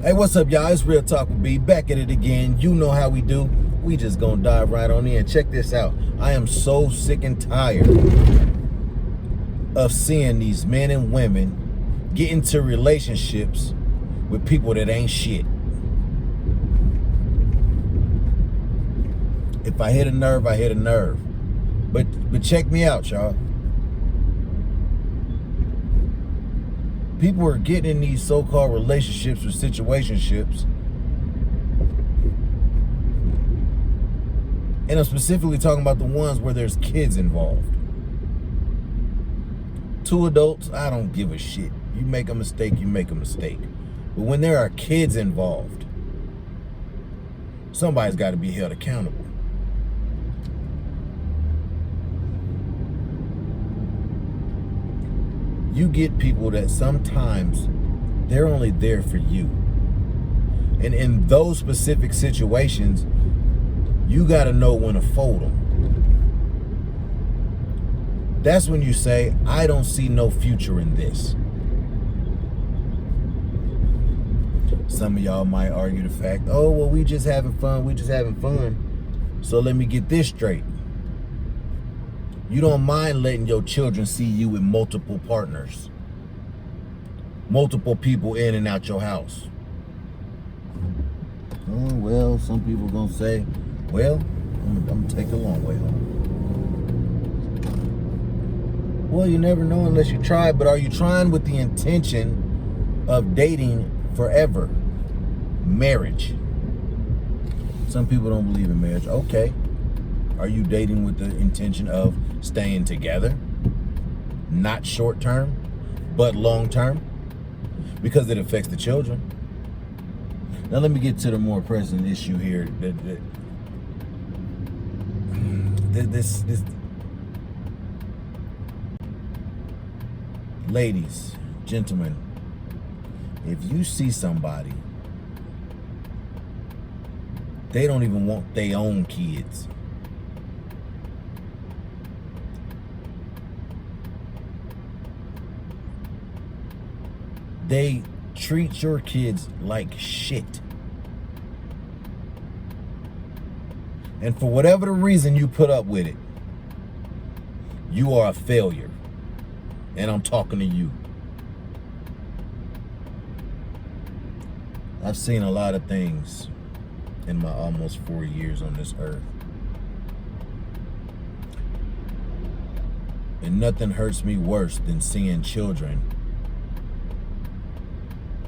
Hey, what's up, y'all? It's Real Talk with B, back at it again. You know how we do. We just gonna dive right on in. Check this out. I am so sick and tired of seeing these men and women get into relationships with people that ain't shit. If I hit a nerve, I hit a nerve. But check me out, y'all. People are getting in these so-called relationships or situationships. And I'm specifically talking about the ones where there's kids involved. Two adults, I don't give a shit. You make a mistake, you make a mistake. But when there are kids involved, somebody's got to be held accountable. You get people that sometimes they're only there for you. And in those specific situations, you got to know when to fold them. That's when you say, I don't see no future in this. Some of y'all might argue the fact, oh, well, we just having fun. So let me get this straight. You don't mind letting your children see you with multiple partners, multiple people in and out your house. Oh, well, some people gonna say, well, I'm gonna take the long way home. Well, you never know unless you try, but are you trying with the intention of dating forever? Marriage. Some people don't believe in marriage. Okay. Are you dating with the intention of staying together? Not short term, but long term? Because it affects the children. Now let me get to the more present issue here. This ladies, gentlemen, if you see somebody, they don't even want their own kids. They treat your kids like shit. And for whatever the reason you put up with it, you are a failure. And I'm talking to you. I've seen a lot of things in my almost 4 years on this earth. And nothing hurts me worse than seeing children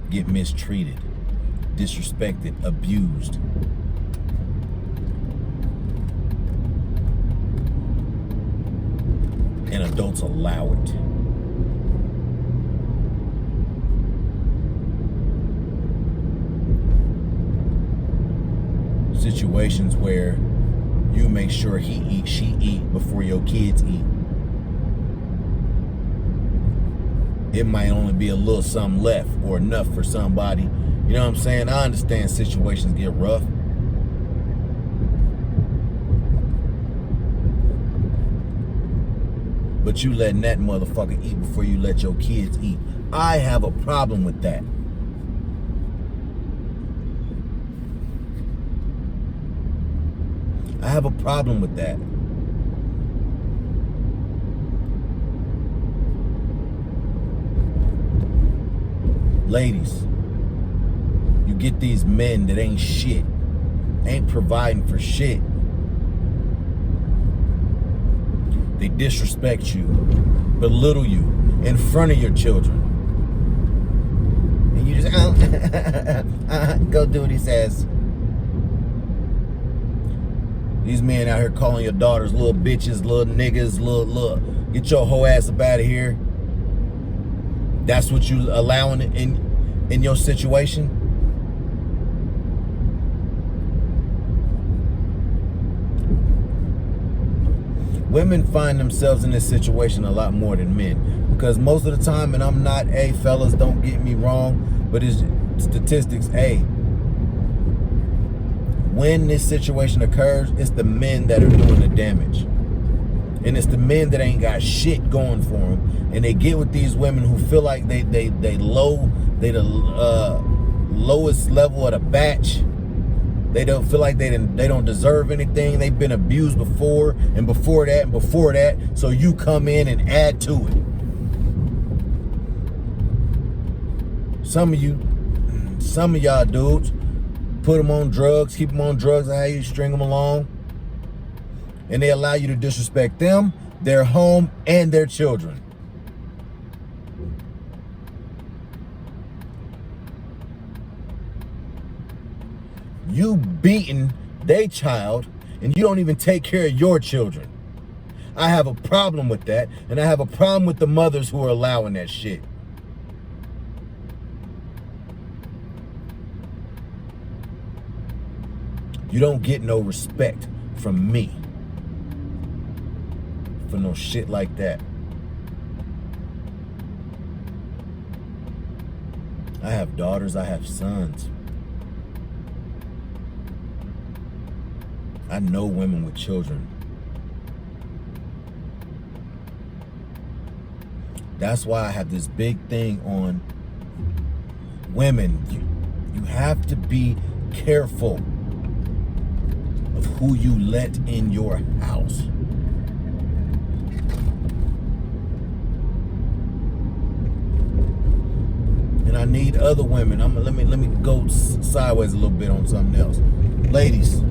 get mistreated, disrespected, abused. And adults allow it. Situations where you make sure he eat, she eat before your kids eat. It might only be a little something left or enough for somebody. You know what I'm saying? I understand situations get rough. But you letting that motherfucker eat before you let your kids eat. I have a problem with that. I have a problem with that. Ladies, you get these men that ain't shit, ain't providing for shit. They disrespect you, belittle you in front of your children. And you just, go do what he says. These men out here calling your daughters little bitches, little niggas, little, get your whole ass up out of here. That's what you allowing in your situation? Women find themselves in this situation a lot more than men. Because most of the time, and I'm not, fellas, don't get me wrong, but it's statistics, when this situation occurs, it's the men that are doing the damage. And it's the men that ain't got shit going for them. And they get with these women who feel like they low lowest level of the batch. They don't feel like they don't deserve anything. They've been abused before and before that and before that. So you come in and add to it. Some of y'all dudes put them on drugs, keep them on drugs, how you string them along. And they allow you to disrespect them, their home, and their children. You beating their child, and you don't even take care of your children. I have a problem with that, and I have a problem with the mothers who are allowing that shit. You don't get no respect from me for no shit like that. I have daughters, I have sons. I know women with children. That's why I have this big thing on women. You have to be careful of who you let in your house. And I need other women. Let me go sideways a little bit on something else. Ladies.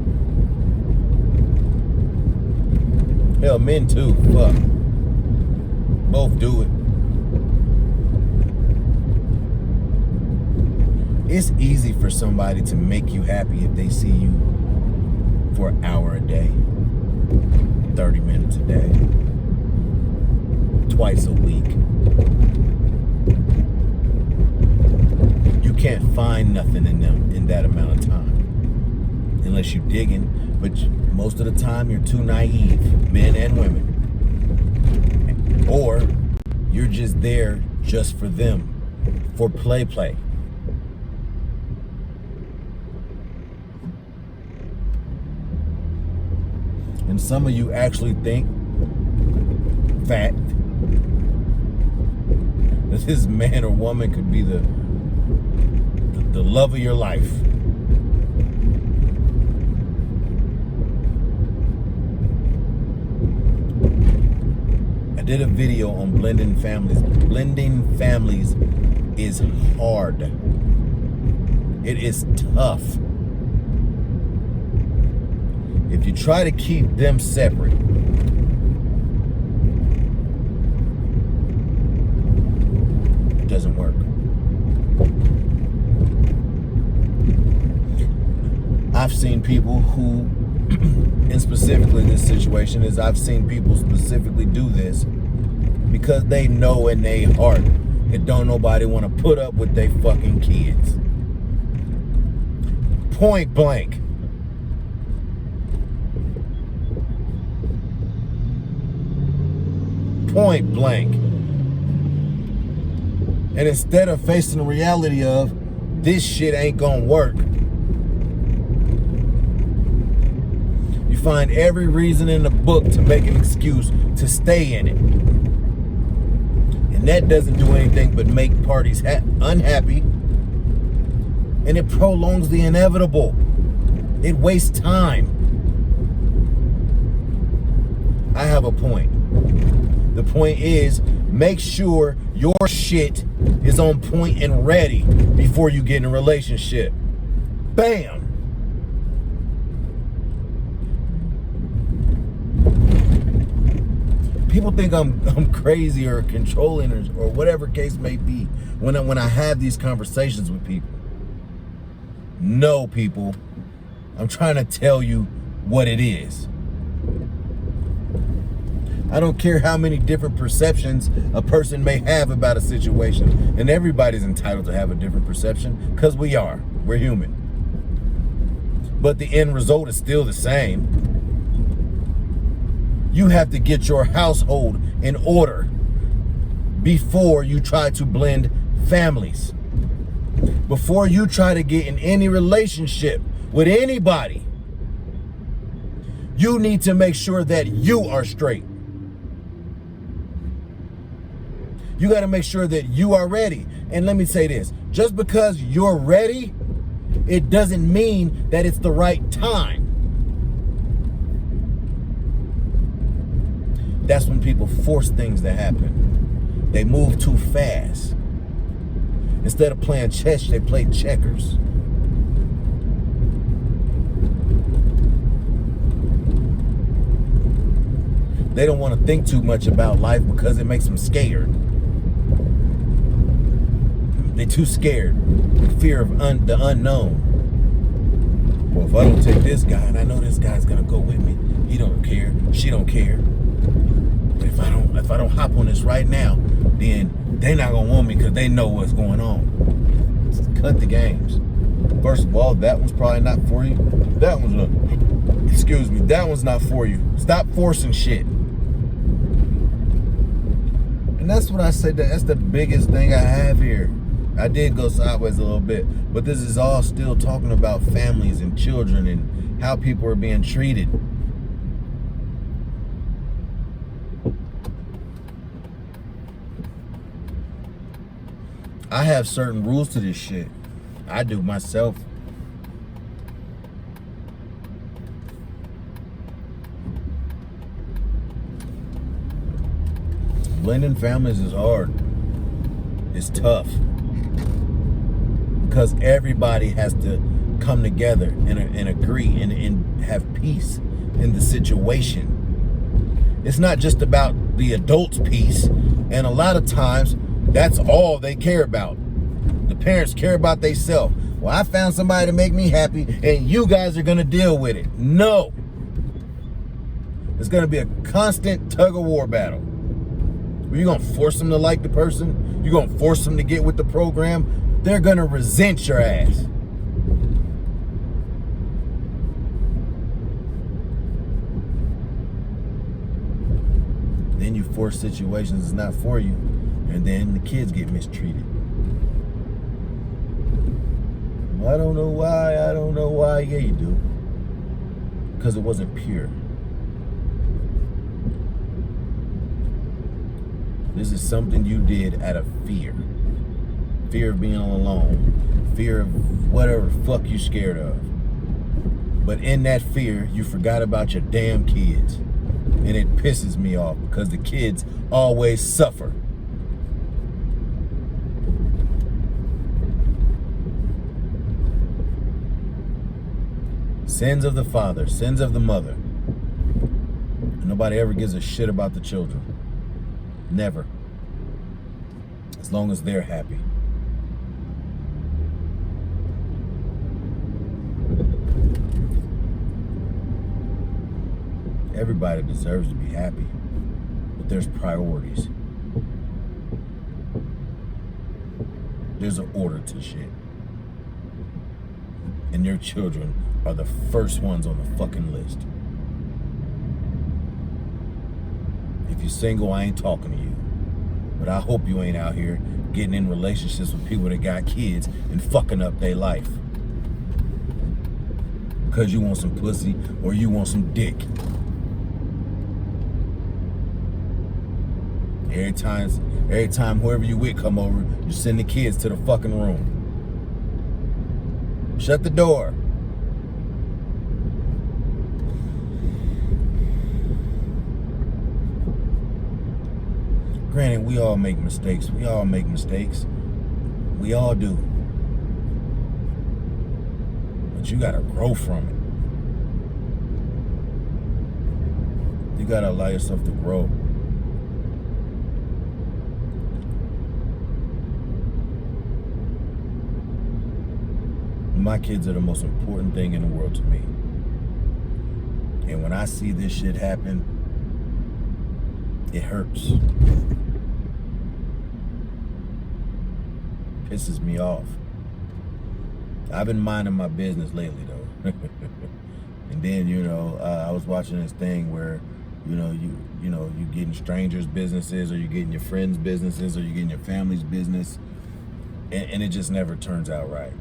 Hell, men too. Fuck. Both do it. It's easy for somebody to make you happy if they see you for an hour a day, 30 minutes a day, twice a week. You can't find nothing in them in that amount of time, unless you're digging. But most of the time, you're too naive, men and women. Or you're just there just for them, for play. And some of you actually think, fact, that this man or woman could be the love of your life. I did a video on blending families. Blending families is hard. It is tough. If you try to keep them separate, it doesn't work. I've seen people who, and specifically this situation is, I've seen people specifically do this because they know in their heart that don't nobody want to put up with their fucking kids. Point blank. Point blank. And instead of facing the reality of this shit ain't gonna work, you find every reason in the book to make an excuse to stay in it. And that doesn't do anything but make parties unhappy, and it prolongs the inevitable. It wastes time. I have a point. The point is, make sure your shit is on point and ready before you get in a relationship. Bam! People think I'm crazy or controlling or whatever case may be when I have these conversations with people. No, people. I'm trying to tell you what it is. I don't care how many different perceptions a person may have about a situation. And everybody's entitled to have a different perception because we are. We're human. But the end result is still the same. You have to get your household in order before you try to blend families. Before you try to get in any relationship with anybody, you need to make sure that you are straight. You got to make sure that you are ready. And let me say this, just because you're ready it doesn't mean that it's the right time. That's when people force things to happen. They move too fast. Instead of playing chess, they play checkers. They don't want to think too much about life because it makes them scared. They're too scared. Fear of the unknown. Well, if I don't take this guy, and I know this guy's gonna go with me, he don't care, she don't care. But if I don't hop on this right now, then they're not gonna want me because they know what's going on. Just cut the games. First of all, that one's probably not for you. That one's that one's not for you. Stop forcing shit. And that's what I said, that's the biggest thing I have here. I did go sideways a little bit, but this is all still talking about families and children and how people are being treated. I have certain rules to this shit. I do myself. Blending families is hard. It's tough. Because everybody has to come together and agree and have peace in the situation. It's not just about the adults' peace. And a lot of times, that's all they care about. The parents care about themselves. Well, I found somebody to make me happy, and you guys are going to deal with it. No. It's going to be a constant tug-of-war battle. You're going to force them to like the person. You're going to force them to get with the program. They're going to resent your ass. Then you force situations that's not for you, and then the kids get mistreated. I don't know why. I don't know why. Yeah, you do. Because it wasn't pure. This is something you did out of fear. Fear of being alone. Fear of whatever fuck you scared of. But in that fear, you forgot about your damn kids. And it pisses me off because the kids always suffer. Sins of the father, sins of the mother. And nobody ever gives a shit about the children. Never. As long as they're happy. Everybody deserves to be happy, but there's priorities. There's an order to shit. And your children are the first ones on the fucking list. If you're single, I ain't talking to you. But I hope you ain't out here getting in relationships with people that got kids and fucking up their life. Because you want some pussy or you want some dick. Every time whoever you with come over, you send the kids to the fucking room. Shut the door. Granted, we all make mistakes. We all make mistakes. We all do. But you gotta grow from it. You gotta allow yourself to grow. My kids are the most important thing in the world to me. And when I see this shit happen, it hurts. Pisses me off. I've been minding my business lately though. And then, I was watching this thing where, you getting strangers' businesses, or you getting your friends' businesses, or you getting your family's business, and it just never turns out right.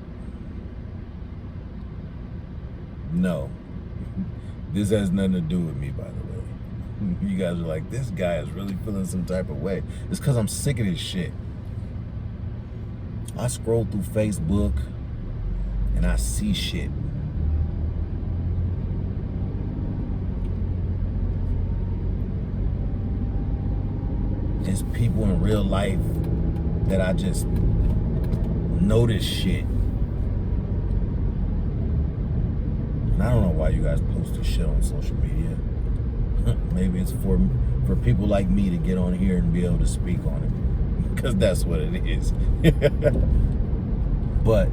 No. This has nothing to do with me, by the way. You guys are like, this guy is really feeling some type of way. It's because I'm sick of this shit. I scroll through Facebook, and and I see shit. There's people in real life that I just notice shit. And I don't know why you guys post this shit on social media. Maybe it's for people like me to get on here and be able to speak on it. Because that's what it is. But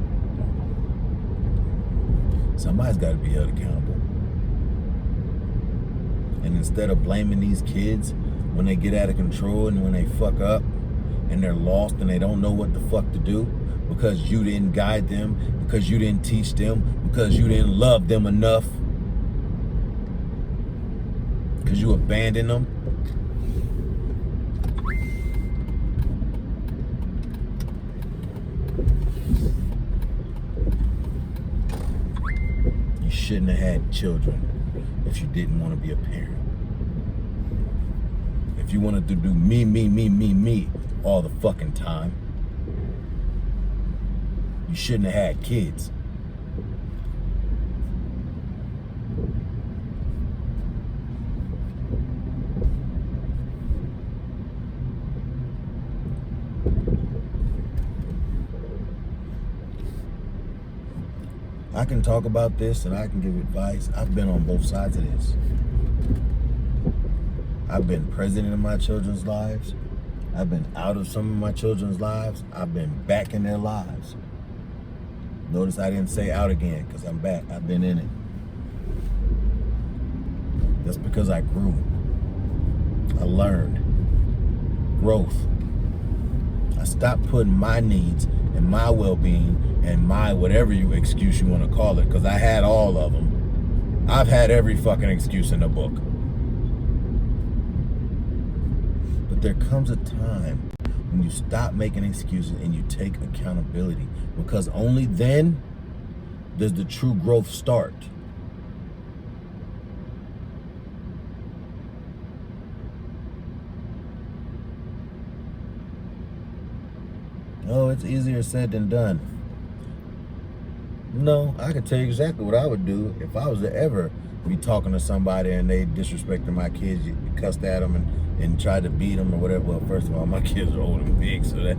somebody's got to be held accountable. And instead of blaming these kids when they get out of control and when they fuck up and they're lost and they don't know what the fuck to do because you didn't guide them, because you didn't teach them, because you didn't love them enough, because you abandoned them. You shouldn't have had children if you didn't want to be a parent. If you wanted to do me all the fucking time, you shouldn't have had kids. I can talk about this and I can give advice. I've been on both sides of this. I've been president of my children's lives. I've been out of some of my children's lives. I've been back in their lives. Notice I didn't say out again because I'm back. I've been in it. That's because I grew. I learned. Growth. I stopped putting my needs and my well-being and my whatever excuse you want to call it, because I had all of them. I've had every fucking excuse in the book. But there comes a time when you stop making excuses and you take accountability, because only then does the true growth start. Oh, it's easier said than done. No, I can tell you exactly what I would do if I was to ever be talking to somebody and they disrespected my kids, cussed at them and tried to beat them or whatever. Well, first of all, my kids are old and big, so that,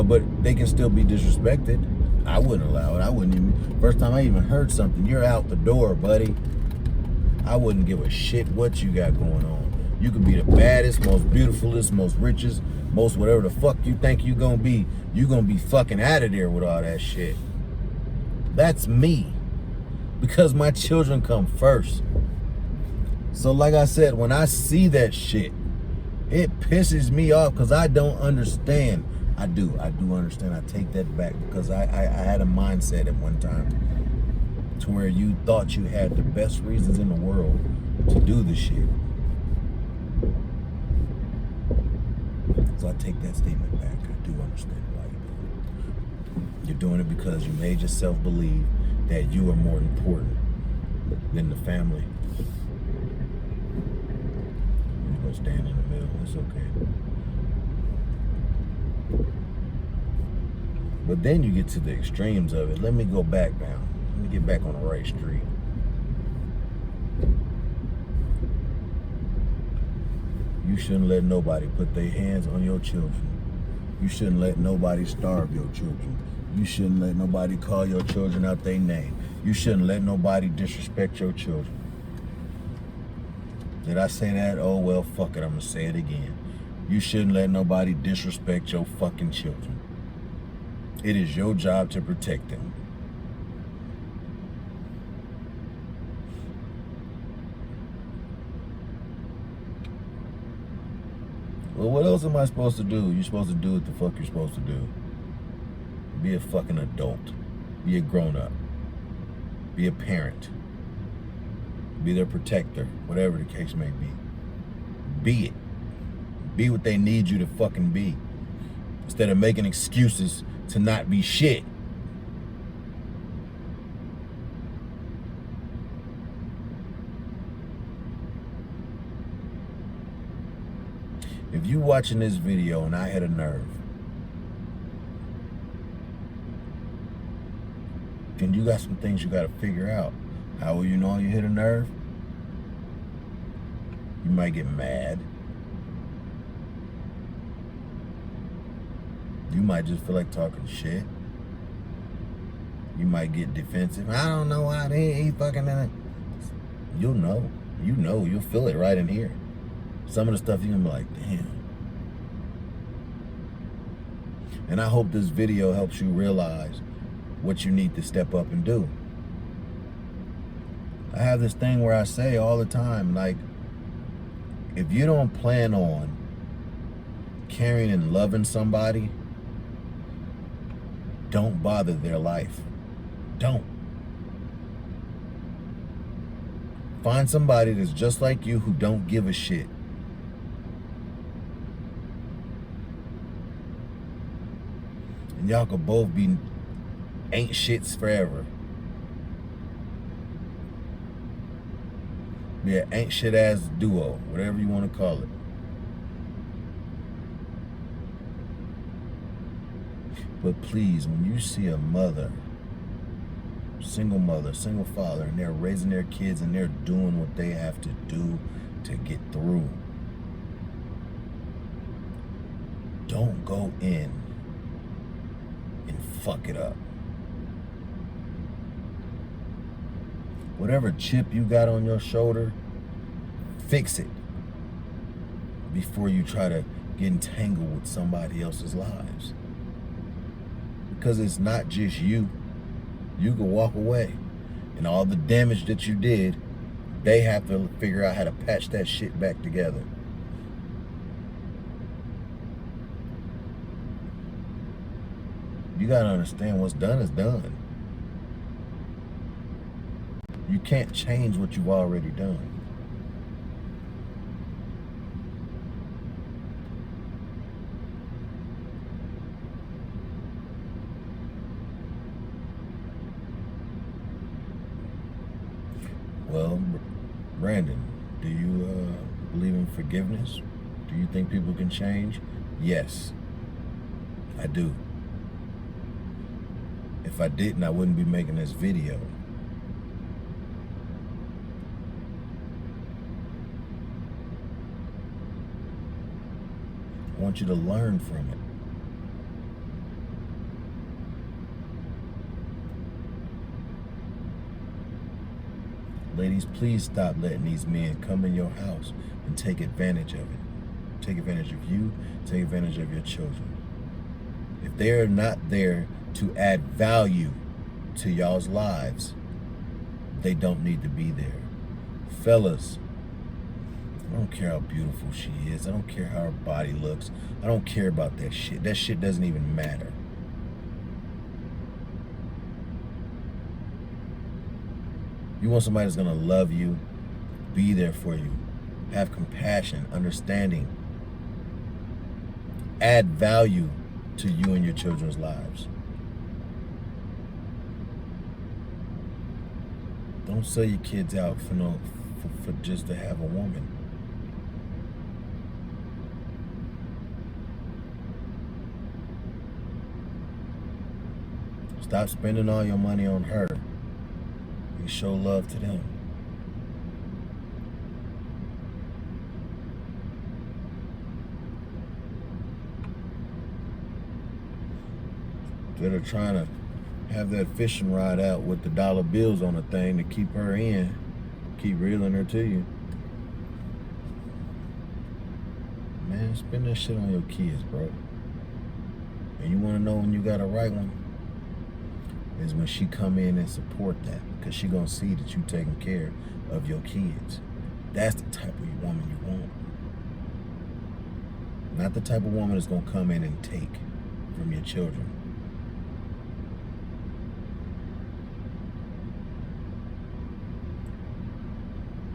but they can still be disrespected. I wouldn't allow it. I wouldn't even, first time I even heard something, you're out the door, buddy. I wouldn't give a shit what you got going on. You could be the baddest, most beautifulest, most richest, most whatever the fuck you think you're gonna be. You're gonna be fucking out of there with all that shit. That's me. Because my children come first. So like I said, when I see that shit, it pisses me off because I don't understand. I do understand. I take that back because I had a mindset at one time to where you thought you had the best reasons in the world to do the shit. So I take that statement back. I do understand why you're doing it. You're doing it because you made yourself believe that you are more important than the family. You're gonna stand in the middle. It's okay. But then you get to the extremes of it. Let me go back now. Let me get back on the right street. You shouldn't let nobody put their hands on your children. You shouldn't let nobody starve your children. You shouldn't let nobody call your children out their name. You shouldn't let nobody disrespect your children. Did I say that? Oh, well, fuck it. I'm going to say it again. You shouldn't let nobody disrespect your fucking children. It is your job to protect them. Well, what else am I supposed to do? You're supposed to do what the fuck you're supposed to do. Be a fucking adult. Be a grown-up. Be a parent. Be their protector, whatever the case may be. Be it. Be what they need you to fucking be. Instead of making excuses to not be shit. If you watching this video and I had a nerve, can you got some things you got to figure out. How will you know you hit a nerve? You might get mad. You might just feel like talking shit. You might get defensive. I don't know why he fucking in it. You'll know. You know. You'll feel it right in here. Some of the stuff you're going to be like, damn. And I hope this video helps you realize what you need to step up and do. I have this thing where I say all the time, like, if you don't plan on caring and loving somebody, don't bother their life. Don't. Find somebody that's just like you who don't give a shit. And y'all could both be ain't shits forever. Be an ain't shit ass duo, whatever you want to call it. But please, when you see a mother, single father, and they're raising their kids and they're doing what they have to do to get through, don't go in and fuck it up. Whatever chip you got on your shoulder, fix it before you try to get entangled with somebody else's lives. Because it's not just you. You can walk away. And all the damage that you did, they have to figure out how to patch that shit back together. You gotta understand what's done is done. You can't change what you've already done. Well, Brandon, do you believe in forgiveness? Do you think people can change? Yes, I do. If I didn't, I wouldn't be making this video. I want you to learn from it. Ladies, please stop letting these men come in your house and take advantage of it. Take advantage of you, take advantage of your children. If they're not there to add value to y'all's lives, they don't need to be there. Fellas, I don't care how beautiful she is. I don't care how her body looks. I don't care about that shit. That shit doesn't even matter. You want somebody that's gonna love you, be there for you, have compassion, understanding, add value to you and your children's lives. Don't sell your kids out for just to have a woman. Stop spending all your money on her. Show love to them. Instead of trying to have that fishing rod out with the dollar bills on the thing to keep her in, keep reeling her to you. Man, spend that shit on your kids, bro. And you want to know when you got a right one? Is when she come in and support that, because she gonna see that you taking care of your kids. That's the type of woman you want. Not the type of woman that's gonna come in and take from your children.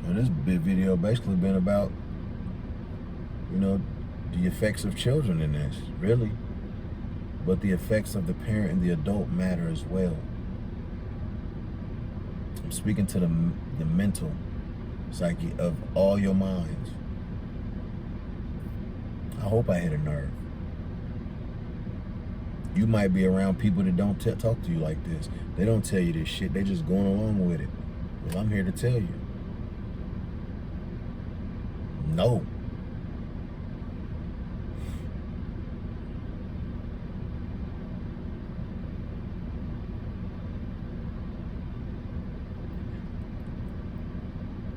Now, this big video basically been about, you know, the effects of children in this, really. But the effects of the parent and the adult matter as well. I'm speaking to the mental psyche of all your minds. I hope I hit a nerve. You might be around people that don't talk to you like this. They don't tell you this shit. They just going along with it. Well, I'm here to tell you. No.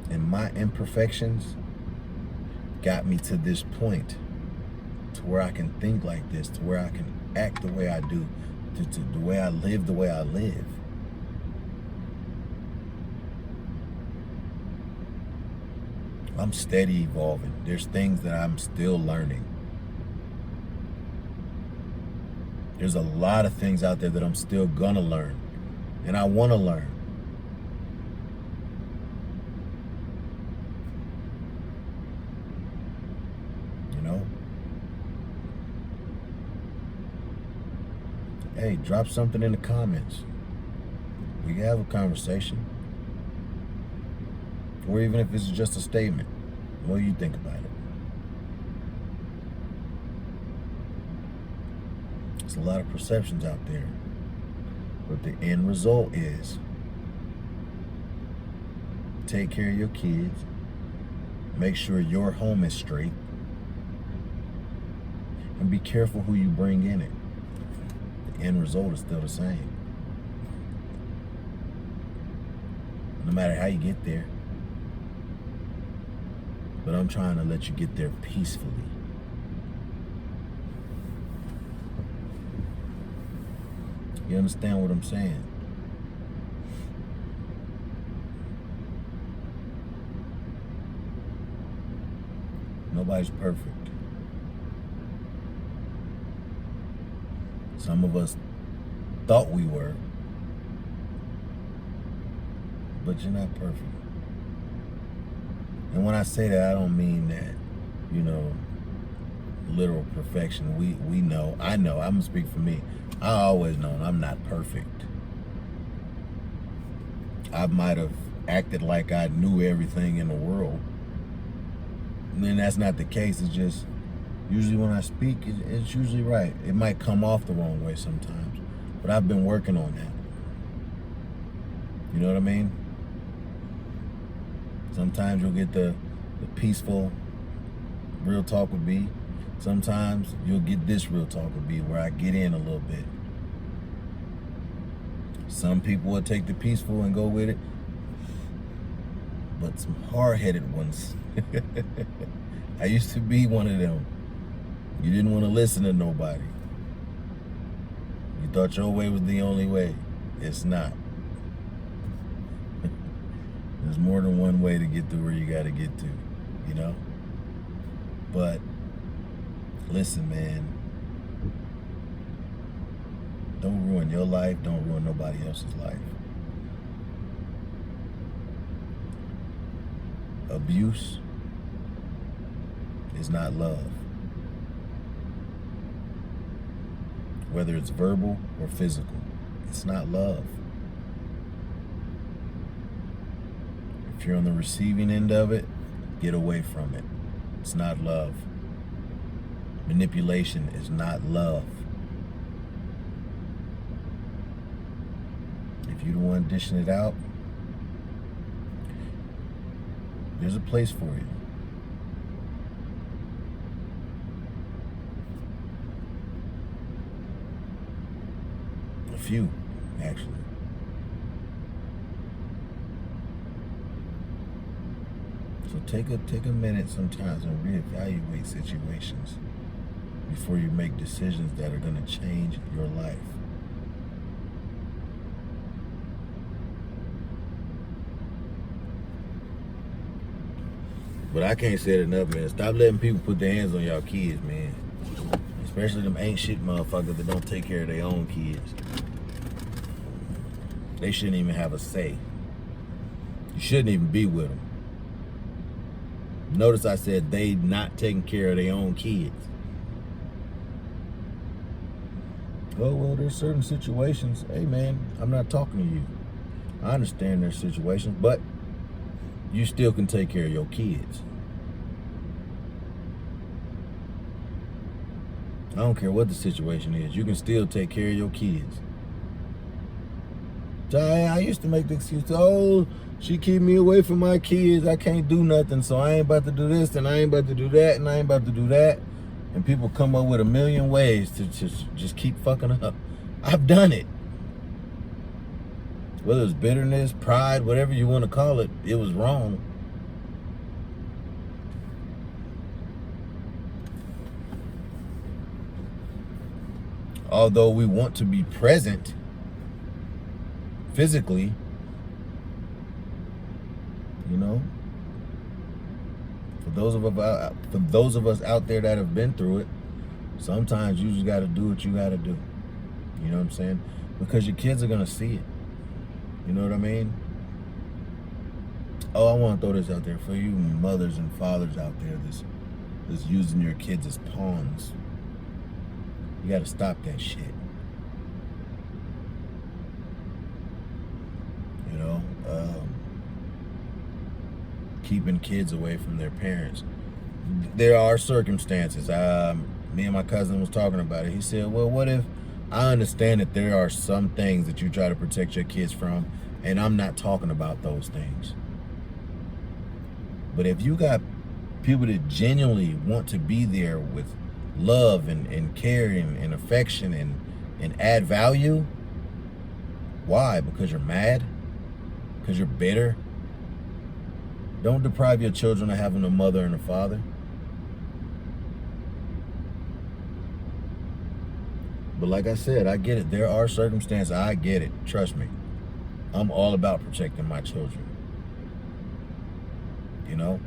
And my imperfections got me to this point, to where I can think like this, to where I can act the way I do, to the way I live the way I live. I'm steady evolving. There's things that I'm still learning. There's a lot of things out there that I'm still gonna learn, and I wanna learn. You know? Hey, drop something in the comments. We can have a conversation. Or even if it's just a statement. What do you think about it? There's a lot of perceptions out there. But the end result is take care of your kids. Make sure your home is straight. And be careful who you bring in it. The end result is still the same. No matter how you get there. But I'm trying to let you get there peacefully. You understand what I'm saying? Nobody's perfect. Some of us thought we were, but you're not perfect. And when I say that, I don't mean that, you know, literal perfection. We know, I know, I'm gonna speak for me. I always known I'm not perfect. I might have acted like I knew everything in the world. And then that's not the case. It's just, usually when I speak, it's usually right. It might come off the wrong way sometimes, but I've been working on that. You know what I mean? Sometimes you'll get the peaceful real talk with B. Sometimes you'll get this real talk with B, where I get in a little bit. Some people will take the peaceful and go with it, but some hard-headed ones. I used to be one of them. You didn't want to listen to nobody. You thought your way was the only way. It's not. There's more than one way to get to where you got to get to, you know? But listen, man. Don't ruin your life. Don't ruin nobody else's life. Abuse is not love. Whether it's verbal or physical, it's not love. If you're on the receiving end of it, get away from it. It's not love. Manipulation is not love. If you're the one dishing it out, there's a place for you. A few, actually. So take a minute sometimes and reevaluate situations before you make decisions that are going to change your life. But I can't say it enough, man. Stop letting people put their hands on y'all kids, man. Especially them ain't shit motherfuckers that don't take care of their own kids. They shouldn't even have a say. You shouldn't even be with them. Notice I said they not taking care of their own kids. Oh, well, there's certain situations. Hey, man, I'm not talking to you. I understand there's situations, but you still can take care of your kids. I don't care what the situation is. You can still take care of your kids. So I used to make the excuse, oh, she keep me away from my kids. I can't do nothing, so I ain't about to do this, and I ain't about to do that, and I ain't about to do that. And people come up with a million ways to just keep fucking up. I've done it. Whether it's bitterness, pride, whatever you want to call it, it was wrong. Although we want to be present physically, you know, for those of us out there that have been through it, sometimes you just got to do what you got to do. You know what I'm saying? Because your kids are gonna see it. You know what I mean? Oh, I want to throw this out there for you mothers and fathers out there that's using your kids as pawns. You got to stop that shit. You know, keeping kids away from their parents. There are circumstances. Me and my cousin was talking about it. He said, well, what if, I understand that there are some things that you try to protect your kids from, and I'm not talking about those things. But if you got people that genuinely want to be there with love and care and affection and add value, why? Because you're mad? Because you're bitter? Don't deprive your children of having a mother and a father. But like I said, I get it. There are circumstances. I get it. Trust me. I'm all about protecting my children. You know?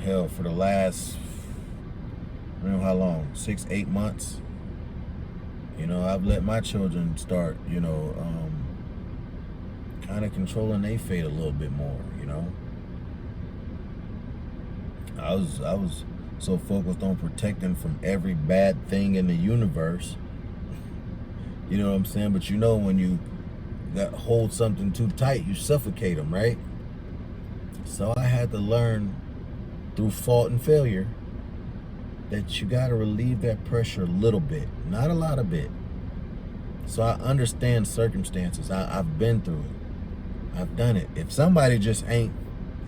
Hell, for the last, I don't know how long, 6-8 months, you know, I've let my children start, you know, kind of controlling their fate a little bit more, you know? I was so focused on protecting from every bad thing in the universe. You know what I'm saying? But you know, when you hold something too tight, you suffocate them, right? So I had to learn through fault and failure that you got to relieve that pressure a little bit, not a lot of bit. So I understand circumstances. I've been through it. I've done it. If somebody just ain't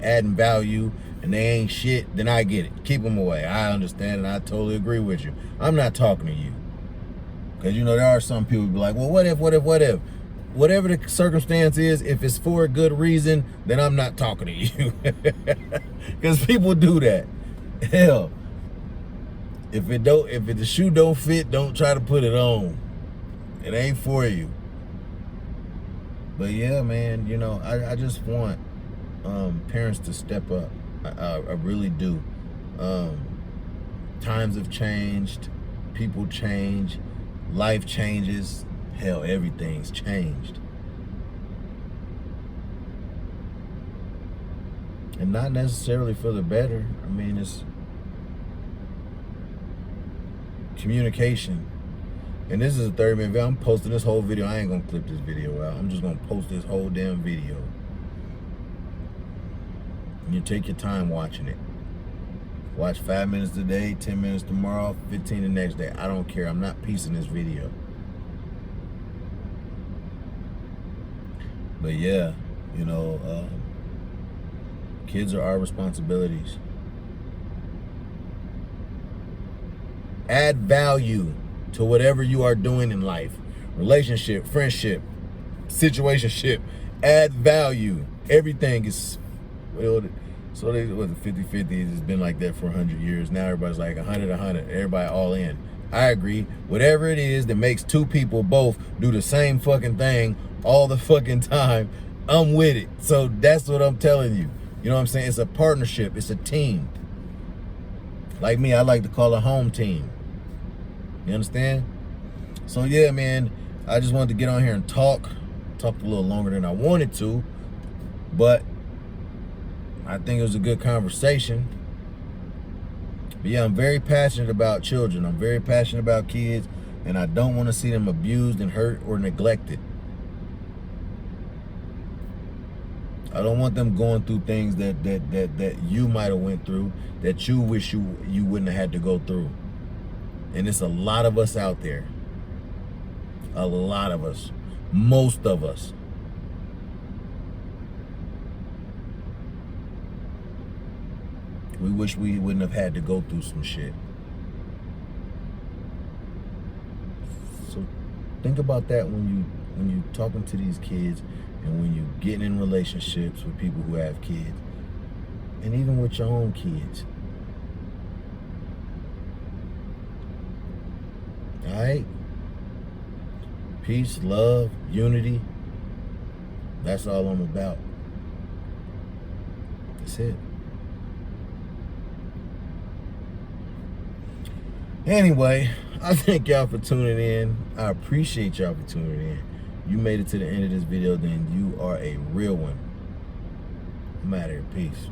adding value and they ain't shit, then I get it. Keep them away. I understand and I totally agree with you. I'm not talking to you. Because, you know, there are some people who be like, well, what if? Whatever the circumstance is, if it's for a good reason, then I'm not talking to you. Because people do that. Hell, if the shoe don't fit, don't try to put it on. It ain't for you. But yeah, man, you know, I just want parents to step up. I really do. Times have changed. People change. Life changes. Hell, everything's changed. And not necessarily for the better. I mean, it's communication. And this is a 30-minute video. I'm posting this whole video. I ain't gonna clip this video out. I'm just gonna post this whole damn video. And you take your time watching it. Watch 5 minutes today, 10 minutes tomorrow, 15 the next day. I don't care. I'm not piecing this video. But yeah, you know, kids are our responsibilities. Add value to whatever you are doing in life. Relationship, friendship, situationship. Add value. Everything is, well, so they was 50-50. It's been like that for 100 years. Now everybody's like 100-100. Everybody all in. I agree. Whatever it is that makes two people both do the same fucking thing all the fucking time, I'm with it. So that's what I'm telling you. You know what I'm saying? It's a partnership. It's a team. Like me, I like to call a home team. You understand? So yeah, man, I just wanted to get on here and talk. Talked a little longer than I wanted to, but I think it was a good conversation. But yeah, I'm very passionate about children. I'm very passionate about kids, and I don't want to see them abused and hurt or neglected. I don't want them going through things that you might have went through, that you wish you wouldn't have had to go through. And it's a lot of us out there. A lot of us. Most of us. We wish we wouldn't have had to go through some shit. So think about that when you talking to these kids, and when you getting in relationships with people who have kids, and even with your own kids. All right? Peace, love, unity. That's all I'm about. That's it. Anyway, I thank y'all for tuning in. I appreciate y'all for tuning in. You made it to the end of this video, then you are a real one. I'm out of here. Peace.